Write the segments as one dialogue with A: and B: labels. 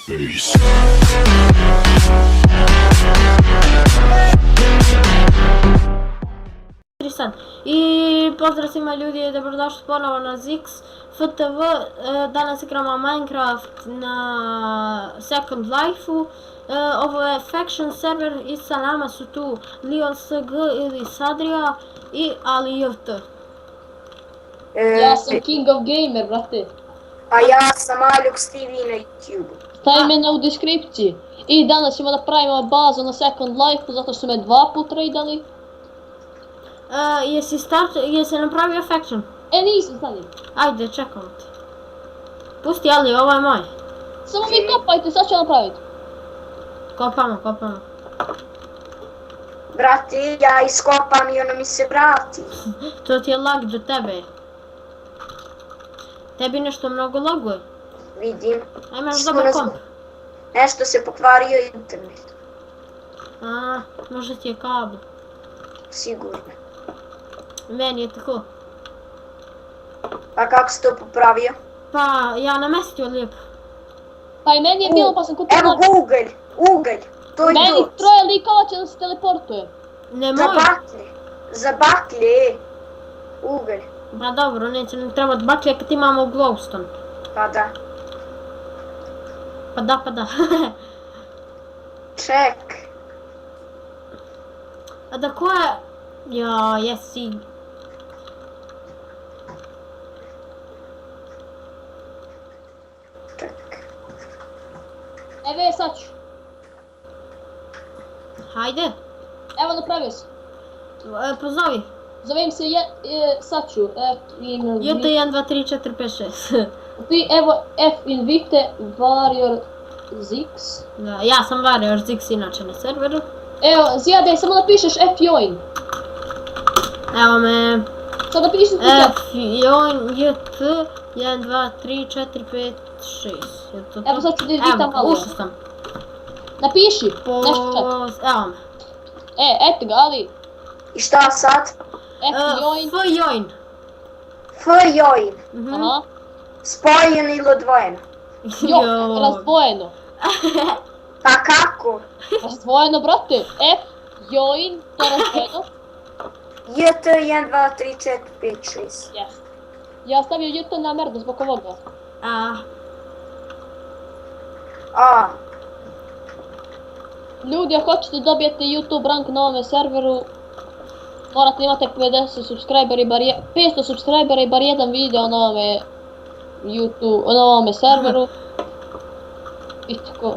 A: face.
B: I pozdrav svima ljudi, dobrodošli ponovo na Zix FTV. Danas igramo Minecraft na Second Life-u. Ovo je Faction server i sa nama su tu Leon SG ili Sadria i Ali JT.
C: Ja sam King of Gamer, brate.
D: A ja sam Aljox TV na YouTube.
C: Stavi mene u deskripciji. I danas ćemo da pravimo bazu na Second Life-u zato što su me 2 puta raidali.
B: Jesi napravio Faction?
C: Nisam, stani.
B: Ajde, čekam te. Pusti Ali, ovo je moj.
C: Samo vi kopajte, sad ću napraviti.
B: Kopamo.
D: Brate, ja iskopam i ono mi se vrati.
B: To ti je lag do tebe. Tebi nešto mnogo laguje.
D: Vidim.
B: Imaš dobar komp.
D: Nešto se pokvario internet.
B: Možda ti je kabel.
D: Sigurno.
B: Meni je tako.
D: Pa kako si to popravio?
B: Pa, ja namestio lijepo.
C: Pa i meni je bilo pa sam kupio.
D: Evo ga ugalj. To je
C: Meni
D: to.
C: 3 likova će da se teleportuje.
B: Nemoj.
D: Za baklje. Ugalj.
B: Pa dobro, neće nam trebati baklje kad imamo glowstone.
D: Pa da.
B: Pa da.
D: Ček.
B: A da ko je... Ja, jesi...
D: Ček.
C: Evo je, sad ću.
B: Hajde.
C: Evo napravio sam.
B: Pozovi.
C: Zovem se sad ću.
B: JT 1, 2, 3, 4, 5, 6.
C: Evo F invite Warrior Zix.
B: Da, ja sam Warrior Zix inače na serveru.
C: Evo, Zijade, samo napišeš F join.
B: Evo me...
C: Sad napiši ti
B: F, join, JT, 1, 2, 3, 4, 5, 6. Je to to?
C: Evo sad ću da izvitam malo.
B: Ušao sam.
C: Napiši, nešto čak.
B: Evo me.
C: Eto ga, ali.
D: I šta sad?
C: F join.
B: F join.
D: F join.
C: Aha.
D: Spojeno ili odvojeno?
C: Jo, razdvojeno.
D: Pa kako?
C: Razdvojeno, brate. F join, to je razdvojeno.
D: JT 1, 2, 3, 4, 5, 6.
C: Yes. Ja stavio JT namerno zbog ovoga. Ljudi, ako hoćete dobijete YouTube rank na ovome serveru, morate imati 50 subscribera i bar 500 subscribera i bar jedan video na ovome YouTube, na ovome serveru. I tako.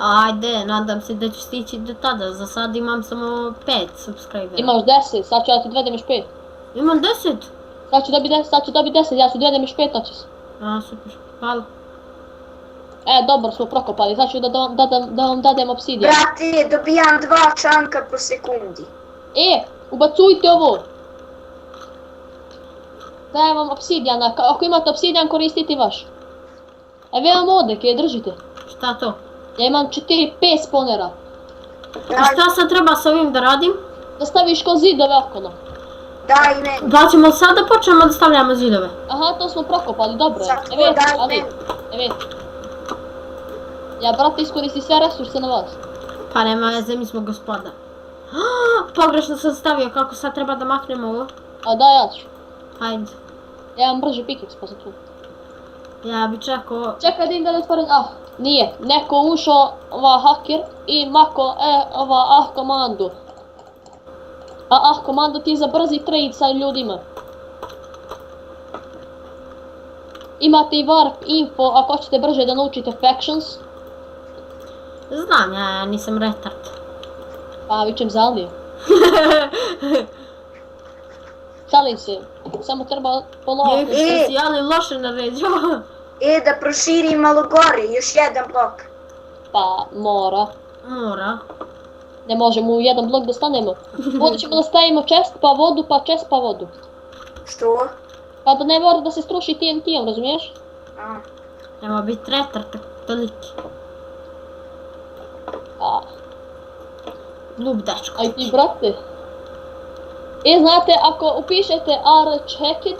B: Ajde, nadam se da ću stići do tada, za sad imam samo 5 subscribera.
C: Imaš 10, sad ću ja ti dovedem još 5.
B: Imam 10?
C: Sad ću dobiti 10, ja ću dovedem još 5 noćas.
B: Super, hvala.
C: Dobro smo prokopali, sad ću da vam dadem obsidijan.
D: Brate, dobijam 2 čanka po sekundi.
C: Ubacujte ovo. Dajem vam obsidijana, ako imate obsidijan koristite vaš. Evo vam odneke, držite.
B: Šta to?
C: Ja imam 4-5 spawnera.
B: A šta sad treba s ovim da radim?
C: Da staviš ko zidove okolo.
D: Daj meni.
B: Da ćemo sad da počnemo da stavljamo zidove?
C: Aha, to smo prokopali, dobro je.
D: Daj meni.
C: Evo. Ja, brate, iskoristi sve resurse na vas.
B: Pa nema veze, mi smo gospoda. Pogrešno sam stavio, kako sad treba da maknemo ovo?
C: A da, ja ću.
B: Hajde.
C: Ja imam brži pickaxe pa sam tu.
B: Ja bi čekao...
C: Čekaj da im da ne otvorim, nije. Neko ušao, haker i mako, komandu. Komandu ti je za brzi trade sa ljudima. Imate i warp info ako hoćete brže da naučite factions.
B: Znam, ja nisam retard.
C: Pa vičem zalije. Šalim se, samo treba polako.
B: Jesi, ali loše naređo.
D: Da proširim malo gore, još jedan blok.
C: Pa mora.
B: Mora.
C: Ne možemo u jedan blok da stanemo. Onda ćemo da stavimo chest pa vodu, pa chest pa vodu.
D: Što?
C: Pa da ne mora da se struši TNT-om, razumiješ?
B: Nema biti retard toliki. Glup dečko.
C: Aj ti, brate. Znate, ako upišete rcheckit,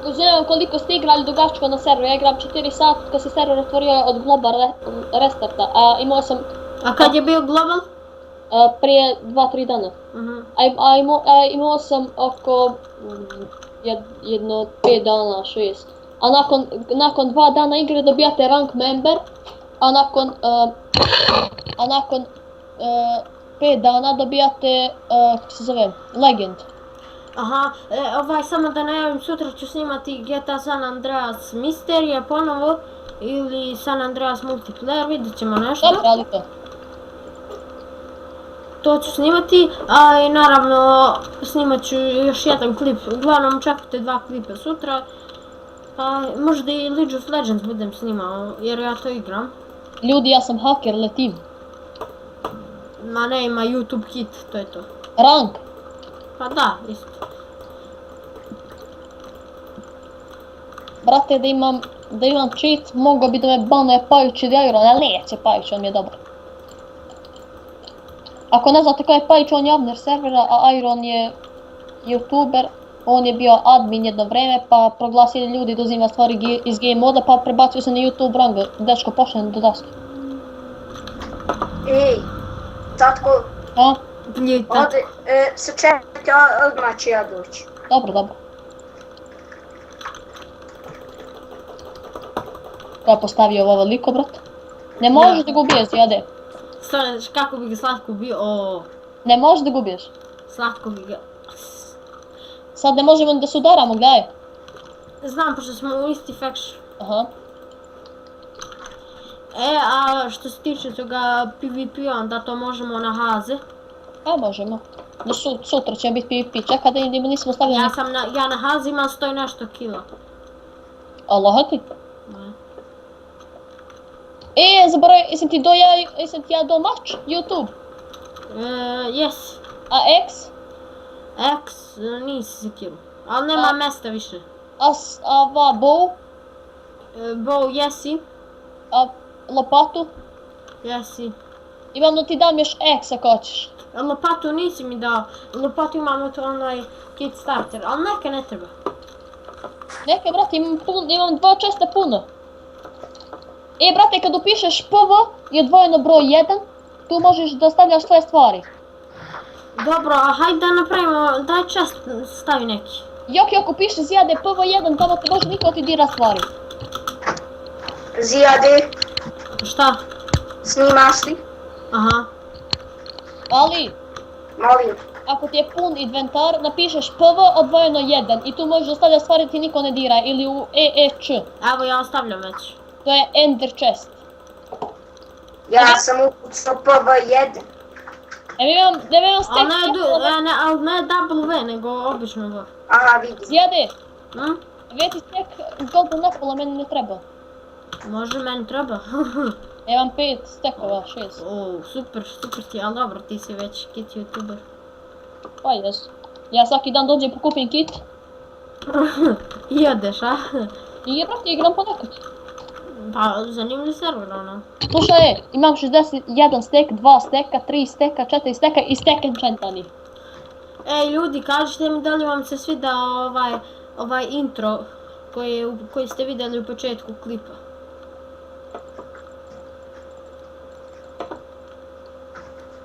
C: Uzimam koliko ste igrali dugačko na serveru, ja igram 4 sata kad se server otvorio od Global restarta, a imao sam
B: A kad je bio global?
C: prije 2-3 dana. Imao sam oko jedno 5 dana, 6. A nakon 2 dana igre dobijate rank member, a nakon 5 dana dobijate, kako se zove, legend.
B: Aha, samo da najavim, sutra ću snimati GTA San Andreas Misterije ponovo ili San Andreas Multiplayer, vidjet ćemo nešto.
C: Dobro, ali to.
B: To ću snimati, a i naravno snimat ću još jedan klip, uglavnom čekajte 2 klipa sutra. Možda i League of Legends budem snimao, jer ja to igram.
C: Ljudi, ja sam haker, letim.
B: Ma ne, ima YouTube kit, to je to.
C: Rank.
B: Pa da, isto.
C: Brate, da imam cheat, mogao bi da me banuje Pajić ili Iron, ali neće Pajić, on mi je dobar. Ako ne znate ko je Pajić, on je admin servera, a Iron je youtuber. On je bio admin jedno vreme, pa proglasili ljudi da uzima stvari iz game moda, pa prebacio se na YouTube rang. Dečko, pošaljem do daske.
D: Ej, tatko,
C: A?
D: ode, sačekajte, odmah ću ja doći.
C: Dobro, dobro. Ko je postavio ovo liko, brat? Ne možeš da ga ubiješ, jade.
B: Znaš kako bi ga slatko ubio,
C: Ne možeš da ga ubiješ.
B: slatko bi ga.
C: Sad ne možemo da se udaramo, gledaj.
B: Znam, pošto smo u isti faction.
C: Aha.
B: A što se tiče toga PvP-a, onda to možemo na haze.
C: Pa možemo. Sutra će biti PvP, čekaj da nismo stavili...
B: Ja na hazi imam 100 i nešto kila.
C: Allah ti.
B: Ne.
C: Zaboravim, jesam ti ja do mač? YouTube.
B: Yes.
C: A X?
B: X, nisi se kilu. Ali nema mesta više.
C: A bow?
B: Bow, jesi.
C: A lopatu?
B: Jesi.
C: Imam da ti dam još X ako hoćeš.
B: Lopatu nisi mi dao. Lopatu imamo to onaj kit starter, ali neka ne treba.
C: Neka, brate, imam 2 česta puno. Brate, kad upišeš PV i odvojeno broj 1, tu možeš da stavljaš svoje stvari.
B: Dobro, a hajde da napravimo, daj čest stavi neki.
C: Jok, upišeš Zijade PV1, tamo te može niko ti dira stvari.
D: Zijade,
B: Šta?
D: snimaš li?
B: Aha.
C: Ali,
D: Molim.
C: ako ti je pun inventar, napišeš PV odvojeno 1 i tu možeš da stavljaš stvari ti niko ne dira, ili u EFČ.
B: Evo ja ostavljam već.
C: To je Ender Chest.
D: Ja sam ukucao PV1.
C: Da imam stek
B: Ali ne double V, nego obično V.
D: Aha, vidim.
C: Zijade,
B: Hm?
C: ti stek golden apple, a meni ne treba.
B: Može, meni treba.
C: Ja imam 5 stekova, 6.
B: O, super ti, ali dobro, ti si već kit youtuber.
C: Pa jesu. Ja svaki dan dođem pokupim kit
B: I odeš, a?
C: i brate, igram ponekad.
B: Pa, zanimljiv server, ono.
C: Slušaj, imam 61 stek, 2 steka, 3 steka, 4 steka i stek enchantani.
B: Ej, ljudi, kažite mi da li vam se svida ovaj intro koji ste vidjeli u početku klipa.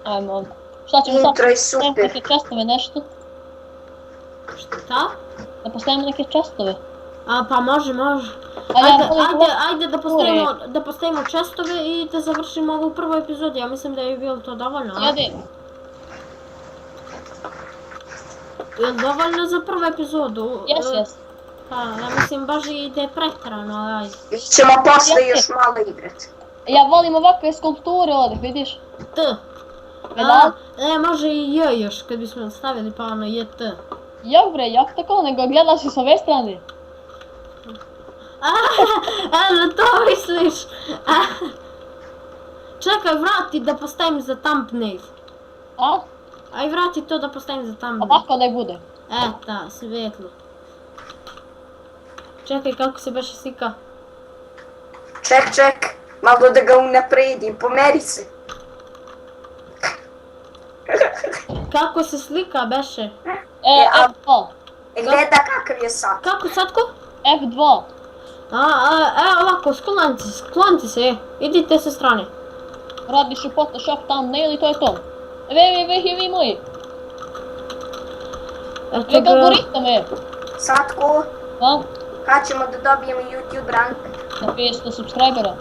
C: Ajmo. Šta ćemo sad?
D: Intro je super.
C: Neke čestove, nešto?
B: Šta?
C: Da postavimo neke čestove.
B: Pa može. Ajde da postavimo čestove i da završimo ovu prvu epizodu. Ja mislim da je bilo to dovoljno.
C: Jedi.
B: Je li dovoljno za prvu epizodu?
C: Jes.
B: Pa, ja mislim baš i da je pretjerano, ali ajde.
D: Mi ćemo posle još malo igrat.
C: Ja volim ovakve skulpture ovdje, vidiš?
B: T. Može i J još, kad bismo stavili pa ono JT.
C: Jok bre, jak tako, nego gledaš i s ove strane.
B: Na to misliš? Čekaj, vrati da postavim za thumbnail.
C: A?
B: Aj vrati to da postavim za thumbnail.
C: Ovako da bude.
B: Da, svetlo. Čekaj, kako se baš slika?
D: Ček, malo da ga unapredim, pomeri se.
B: Kako se slika beše?
C: To.
D: Gleda kakav je sad.
B: Kako, Satko?
C: F2.
B: Ovako, sklonite se, idite sa strane.
C: Radiš u Photoshop thumbnail i to je to. Vi moji. Vek algoritame.
D: Satko,
C: A?
D: kad ćemo da dobijemo YouTube rank?
C: Na 500 subscribera.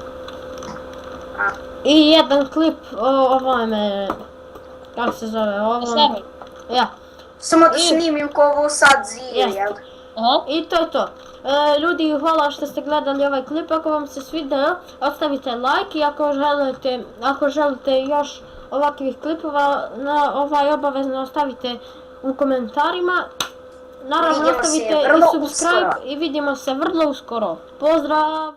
D: A,
B: I jedan klip o ovome, kako se zove,
C: Na
B: ovom,
C: server.
B: ja.
D: samo da snimim ko ovo sad zije,
B: Jest.
D: jel?
B: I to je to. Ljudi, hvala što ste gledali ovaj klip. Ako vam se svidio, ostavite like i ako želite još ovakvih klipova, obavezno ostavite u komentarima. Naravno,
D: Vidimo se
B: ostavite i
D: vrlo
B: subscribe
D: uskoro.
B: i vidimo se vrlo uskoro. Pozdrav!